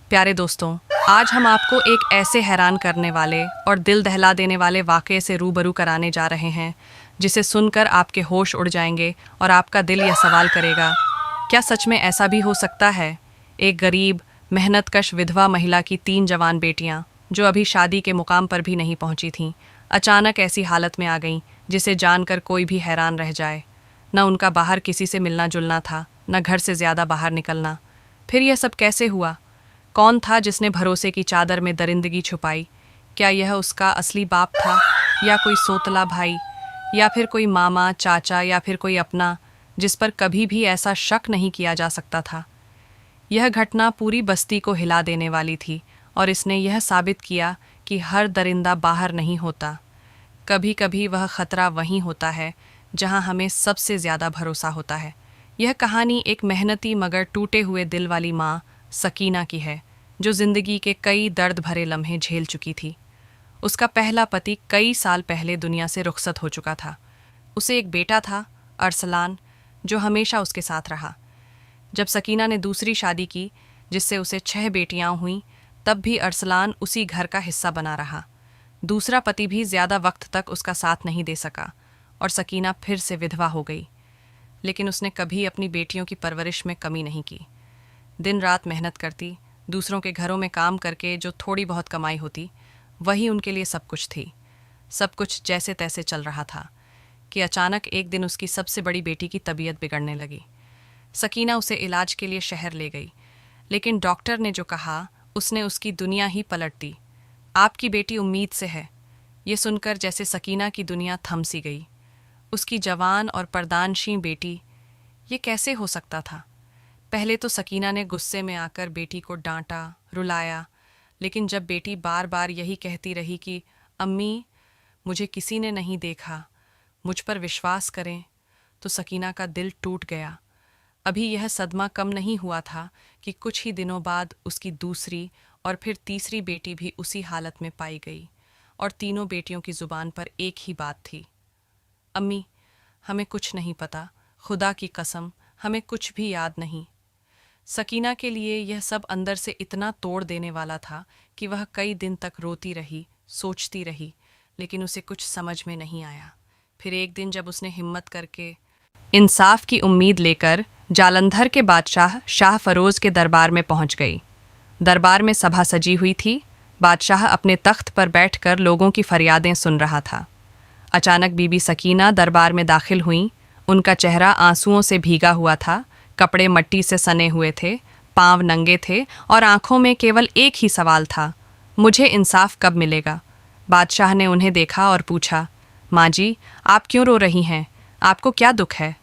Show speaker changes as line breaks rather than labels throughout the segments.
प्यारे दोस्तों, आज हम आपको एक ऐसे हैरान करने वाले और दिल दहला देने वाले वाक़ये से रूबरू कराने जा रहे हैं जिसे सुनकर आपके होश उड़ जाएंगे और आपका दिल यह सवाल करेगा, क्या सच में ऐसा भी हो सकता है। एक गरीब मेहनतकश विधवा महिला की 3 जवान बेटियां, जो अभी शादी के मुकाम पर भी नहीं पहुंची थीं, अचानक ऐसी हालत में आ गईं जिसे जानकर कोई भी हैरान रह जाए। न उनका बाहर किसी से मिलना जुलना था, न घर से ज़्यादा बाहर निकलना। फिर यह सब कैसे हुआ? कौन था जिसने भरोसे की चादर में दरिंदगी छुपाई? क्या यह उसका असली बाप था, या कोई सोतला भाई, या फिर कोई मामा, चाचा, या फिर कोई अपना जिस पर कभी भी ऐसा शक नहीं किया जा सकता था? यह घटना पूरी बस्ती को हिला देने वाली थी और इसने यह साबित किया कि हर दरिंदा बाहर नहीं होता। कभी कभी वह खतरा वहीं होता है जहां हमें सबसे ज़्यादा भरोसा होता है। यह कहानी एक मेहनती मगर टूटे हुए दिल वाली माँ सकीना की है, जो ज़िंदगी के कई दर्द भरे लम्हे झेल चुकी थी। उसका पहला पति कई साल पहले दुनिया से रुखसत हो चुका था। उसे एक बेटा था, अरसलान, जो हमेशा उसके साथ रहा। जब सकीना ने दूसरी शादी की, जिससे उसे 6 बेटियां हुईं, तब भी अरसलान उसी घर का हिस्सा बना रहा। दूसरा पति भी ज़्यादा वक्त तक उसका साथ नहीं दे सका और सकीना फिर से विधवा हो गई। लेकिन उसने कभी अपनी बेटियों की परवरिश में कमी नहीं की। दिन रात मेहनत करती, दूसरों के घरों में काम करके जो थोड़ी बहुत कमाई होती, वही उनके लिए सब कुछ थी। सब कुछ जैसे तैसे चल रहा था कि अचानक एक दिन उसकी सबसे बड़ी बेटी की तबीयत बिगड़ने लगी। सकीना उसे इलाज के लिए शहर ले गई, लेकिन डॉक्टर ने जो कहा उसने उसकी दुनिया ही पलट दी। आपकी बेटी उम्मीद से है। ये सुनकर जैसे सकीना की दुनिया थम सी गई। उसकी जवान और पर्दानशी बेटी, ये कैसे हो सकता था? पहले तो सकीना ने गुस्से में आकर बेटी को डांटा, रुलाया, लेकिन जब बेटी बार बार यही कहती रही कि अम्मी, मुझे किसी ने नहीं देखा, मुझ पर विश्वास करें, तो सकीना का दिल टूट गया। अभी यह सदमा कम नहीं हुआ था कि कुछ ही दिनों बाद उसकी दूसरी और फिर तीसरी बेटी भी उसी हालत में पाई गई और तीनों बेटियों की जुबान पर एक ही बात थी, अम्मी, हमें कुछ नहीं पता, खुदा की कसम हमें कुछ भी याद नहीं। सकीना के लिए यह सब अंदर से इतना तोड़ देने वाला था कि वह कई दिन तक रोती रही, सोचती रही, लेकिन उसे कुछ समझ में नहीं आया। फिर एक दिन जब उसने हिम्मत करके इंसाफ की उम्मीद लेकर जालंधर के बादशाह शाह फरोज के दरबार में पहुंच गई। दरबार में सभा सजी हुई थी। बादशाह अपने तख्त पर बैठकर लोगों की फरियादें सुन रहा था। अचानक बीबी सकीना दरबार में दाखिल हुईं। उनका चेहरा आंसुओं से भीगा हुआ था, कपड़े मट्टी से सने हुए थे, पांव नंगे थे और आंखों में केवल एक ही सवाल था, मुझे इंसाफ कब मिलेगा? बादशाह ने उन्हें देखा और पूछा, माँ जी, आप क्यों रो रही हैं? आपको क्या दुख है?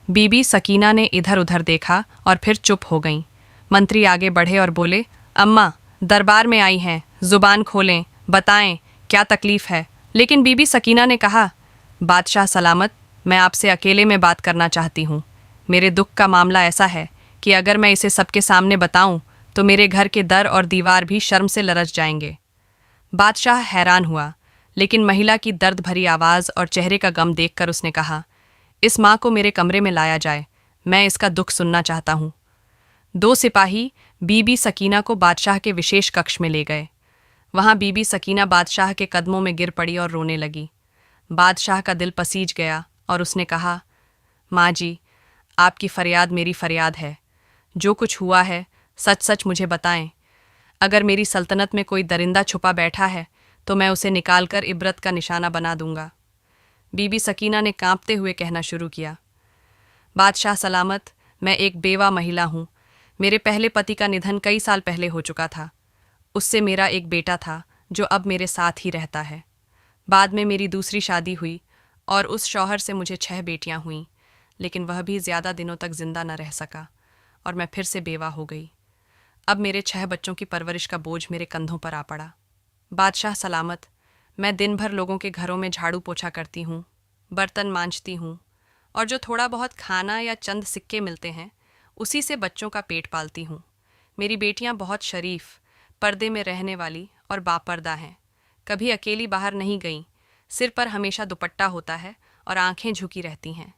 बीबी सकीना ने इधर उधर देखा और फिर चुप हो गईं। मंत्री आगे बढ़े और बोले, अम्मा, दरबार में आई हैं, जुबान खोलें, बताएं क्या तकलीफ है। लेकिन बीबी सकीना ने कहा, बादशाह सलामत, मैं आपसे अकेले में बात करना चाहती हूँ। मेरे दुख का मामला ऐसा है कि अगर मैं इसे सबके सामने बताऊं तो मेरे घर के दर और दीवार भी शर्म से लरच जाएंगे। बादशाह हैरान हुआ, लेकिन महिला की दर्द भरी आवाज़ और चेहरे का गम देखकर उसने कहा, इस माँ को मेरे कमरे में लाया जाए, मैं इसका दुख सुनना चाहता हूँ। 2 सिपाही बीबी सकीना को बादशाह के विशेष कक्ष में ले गए। वहाँ बीबी सकीना बादशाह के कदमों में गिर पड़ी और रोने लगी। बादशाह का दिल पसीज गया और उसने कहा, माँ जी, आपकी फरियाद मेरी फरियाद है। जो कुछ हुआ है सच सच मुझे बताएं। अगर मेरी सल्तनत में कोई दरिंदा छुपा बैठा है तो मैं उसे निकालकर इबरत का निशाना बना दूंगा। बीबी सकीना ने कांपते हुए कहना शुरू किया, बादशाह सलामत, मैं एक बेवा महिला हूँ। मेरे पहले पति का निधन कई साल पहले हो चुका था। उससे मेरा एक बेटा था जो अब मेरे साथ ही रहता है। बाद में मेरी दूसरी शादी हुई और उस शौहर से मुझे 6 बेटियां हुईं, लेकिन वह भी ज़्यादा दिनों तक जिंदा न रह सका और मैं फिर से बेवा हो गई। अब मेरे 6 बच्चों की परवरिश का बोझ मेरे कंधों पर आ पड़ा। बादशाह सलामत, मैं दिन भर लोगों के घरों में झाड़ू पोछा करती हूँ, बर्तन मांजती हूँ और जो थोड़ा बहुत खाना या चंद सिक्के मिलते हैं उसी से बच्चों का पेट पालती हूँ। मेरी बेटियाँ बहुत शरीफ, पर्दे में रहने वाली और बापर्दा हैं। कभी अकेली बाहर नहीं गईं, सिर पर हमेशा दुपट्टा होता है और आंखें झुकी रहती हैं।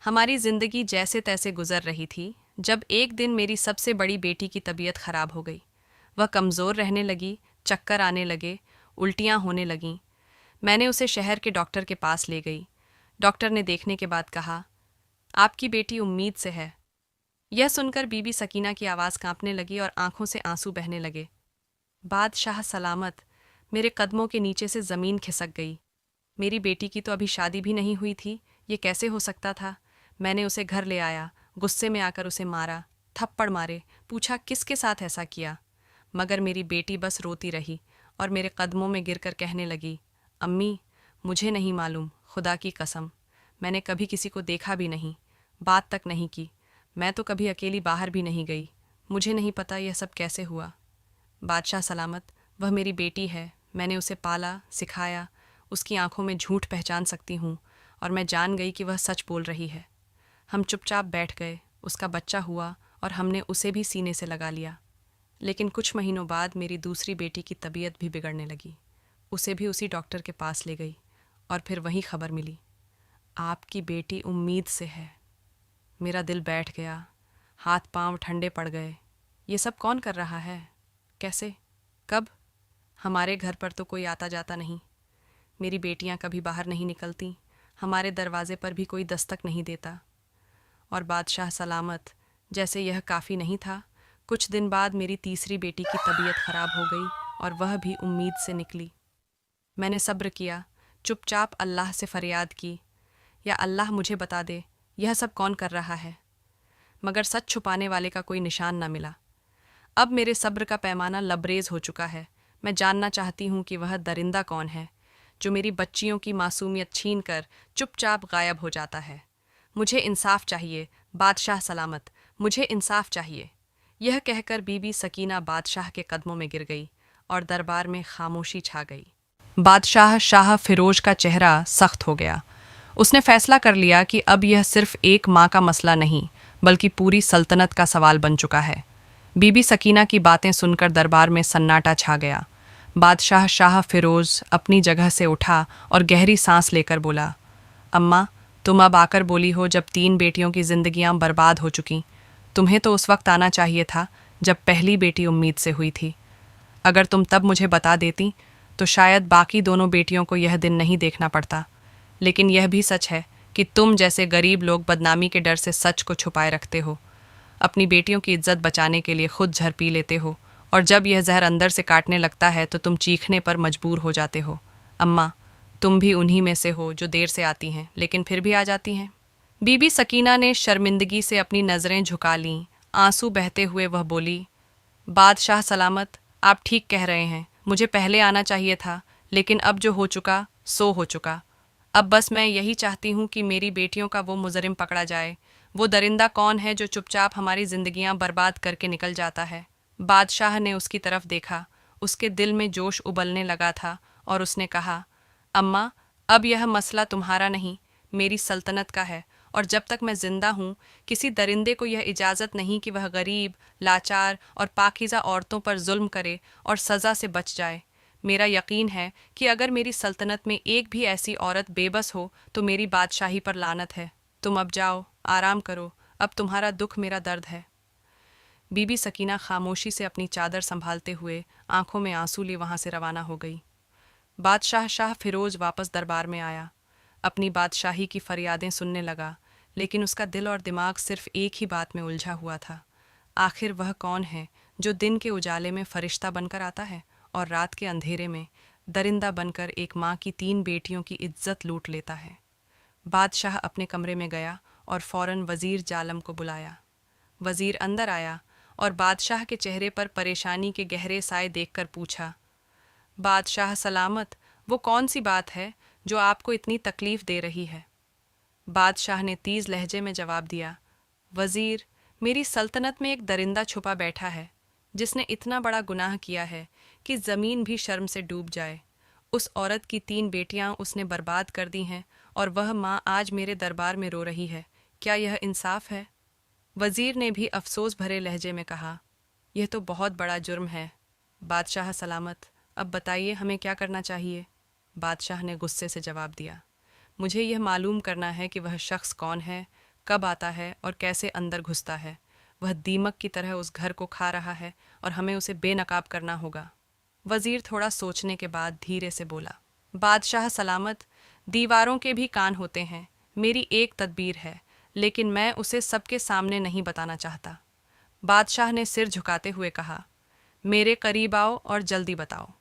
हमारी जिंदगी जैसे तैसे गुजर रही थी जब एक दिन मेरी सबसे बड़ी बेटी की तबीयत खराब हो गई। वह कमज़ोर रहने लगी, चक्कर आने लगे, उल्टियाँ होने लगीं। मैंने उसे शहर के डॉक्टर के पास ले गई। डॉक्टर ने देखने के बाद कहा, आपकी बेटी उम्मीद से है। यह सुनकर बीबी सकीना की आवाज़ कांपने लगी और आंखों से आंसू बहने लगे। बादशाह सलामत, मेरे कदमों के नीचे से ज़मीन खिसक गई। मेरी बेटी की तो अभी शादी भी नहीं हुई थी, ये कैसे हो सकता था। मैंने उसे घर ले आया, गुस्से में आकर उसे मारा, थप्पड़ मारे, पूछा किसके साथ ऐसा किया। मगर मेरी बेटी बस रोती रही और मेरे कदमों में गिरकर कहने लगी, अम्मी, मुझे नहीं मालूम, खुदा की कसम, मैंने कभी किसी को देखा भी नहीं, बात तक नहीं की, मैं तो कभी अकेली बाहर भी नहीं गई, मुझे नहीं पता यह सब कैसे हुआ। बादशाह सलामत, वह मेरी बेटी है, मैंने उसे पाला, सिखाया, उसकी आंखों में झूठ पहचान सकती हूँ और मैं जान गई कि वह सच बोल रही है। हम चुपचाप बैठ गए, उसका बच्चा हुआ और हमने उसे भी सीने से लगा लिया। लेकिन कुछ महीनों बाद मेरी दूसरी बेटी की तबीयत भी बिगड़ने लगी। उसे भी उसी डॉक्टर के पास ले गई और फिर वही खबर मिली, आपकी बेटी उम्मीद से है। मेरा दिल बैठ गया, हाथ पांव ठंडे पड़ गए। ये सब कौन कर रहा है? कैसे? कब? हमारे घर पर तो कोई आता जाता नहीं, मेरी बेटियां कभी बाहर नहीं निकलती, हमारे दरवाजे पर भी कोई दस्तक नहीं देता। और बादशाह सलामत, जैसे यह काफ़ी नहीं था, कुछ दिन बाद मेरी तीसरी बेटी की तबीयत खराब हो गई और वह भी उम्मीद से निकली। मैंने सब्र किया, चुपचाप अल्लाह से फरियाद की, या अल्लाह मुझे बता दे यह सब कौन कर रहा है। मगर सच छुपाने वाले का कोई निशान न मिला। अब मेरे सब्र का पैमाना लबरेज हो चुका है। मैं जानना चाहती हूँ कि वह दरिंदा कौन है जो मेरी बच्चियों की मासूमियत छीन कर चुपचाप गायब हो जाता है। मुझे इंसाफ चाहिए, बादशाह सलामत, मुझे इंसाफ चाहिए। यह कहकर बीबी सकीना बादशाह के कदमों में गिर गई और दरबार में खामोशी छा गई। बादशाह शाह फिरोज का चेहरा सख्त हो गया। उसने फैसला कर लिया कि अब यह सिर्फ एक माँ का मसला नहीं, बल्कि पूरी सल्तनत का सवाल बन चुका है। बीबी सकीना की बातें सुनकर दरबार में सन्नाटा छा गया। बादशाह शाह फिरोज अपनी जगह से उठा और गहरी सांस लेकर बोला, अम्मा, तुम अब आकर बोली हो जब 3 बेटियों की जिंदगियां बर्बाद हो चुकीं। तुम्हें तो उस वक्त आना चाहिए था जब पहली बेटी उम्मीद से हुई थी। अगर तुम तब मुझे बता देती तो शायद बाकी दोनों बेटियों को यह दिन नहीं देखना पड़ता। लेकिन यह भी सच है कि तुम जैसे गरीब लोग बदनामी के डर से सच को छुपाए रखते हो, अपनी बेटियों की इज्जत बचाने के लिए खुद जहर पी लेते हो, और जब यह जहर अंदर से काटने लगता है तो तुम चीखने पर मजबूर हो जाते हो। अम्मा, तुम भी उन्हीं में से हो जो देर से आती हैं लेकिन फिर भी आ जाती हैं। बीबी सकीना ने शर्मिंदगी से अपनी नज़रें झुका लीं। आंसू बहते हुए वह बोली, बादशाह सलामत, आप ठीक कह रहे हैं, मुझे पहले आना चाहिए था, लेकिन अब जो हो चुका सो हो चुका। अब बस मैं यही चाहती हूँ कि मेरी बेटियों का वो मुजरिम पकड़ा जाए। वो दरिंदा कौन है जो चुपचाप हमारी जिंदगियां बर्बाद करके निकल जाता है। बादशाह ने उसकी तरफ देखा, उसके दिल में जोश उबलने लगा था और उसने कहा, अम्मा, अब यह मसला तुम्हारा नहीं, मेरी सल्तनत का है, और जब तक मैं जिंदा हूँ किसी दरिंदे को यह इजाज़त नहीं कि वह गरीब, लाचार और पाकीज़ा औरतों पर जुल्म करे और सज़ा से बच जाए। मेरा यकीन है कि अगर मेरी सल्तनत में एक भी ऐसी औरत बेबस हो तो मेरी बादशाही पर लानत है। तुम अब जाओ, आराम करो, अब तुम्हारा दुख मेरा दर्द है। बीबी सकीना खामोशी से अपनी चादर संभालते हुए आंखों में आंसू लिए वहां से रवाना हो गई। बादशाह शाह फिरोज वापस दरबार में आया, अपनी बादशाही की फरियादें सुनने लगा, लेकिन उसका दिल और दिमाग सिर्फ एक ही बात में उलझा हुआ था। आखिर वह कौन है जो दिन के उजाले में फरिश्ता बनकर आता है और रात के अंधेरे में दरिंदा बनकर एक माँ की 3 बेटियों की इज्जत लूट लेता है। बादशाह अपने कमरे में गया और फौरन वज़ीर जालम को बुलाया। वज़ीर अंदर आया और बादशाह के चेहरे पर परेशानी के गहरे साए देखकर पूछा, बादशाह सलामत, वो कौन सी बात है जो आपको इतनी तकलीफ़ दे रही है? बादशाह ने तेज़ लहजे में जवाब दिया, वज़ीर, मेरी सल्तनत में एक दरिंदा छुपा बैठा है जिसने इतना बड़ा गुनाह किया है कि ज़मीन भी शर्म से डूब जाए। उस औरत की 3 बेटियां उसने बर्बाद कर दी हैं और वह माँ आज मेरे दरबार में रो रही है। क्या यह इंसाफ है? वज़ीर ने भी अफसोस भरे लहजे में कहा, यह तो बहुत बड़ा जुर्म है। बादशाह सलामत, अब बताइए हमें क्या करना चाहिए? बादशाह ने गुस्से से जवाब दिया, मुझे यह मालूम करना है कि वह शख्स कौन है, कब आता है और कैसे अंदर घुसता है। वह दीमक की तरह उस घर को खा रहा है और हमें उसे बेनकाब करना होगा। वजीर थोड़ा सोचने के बाद धीरे से बोला, बादशाह सलामत, दीवारों के भी कान होते हैं। मेरी एक तदबीर है, लेकिन मैं उसे सबके सामने नहीं बताना चाहता। बादशाह ने सिर झुकाते हुए कहा, मेरे करीब आओ और जल्दी बताओ।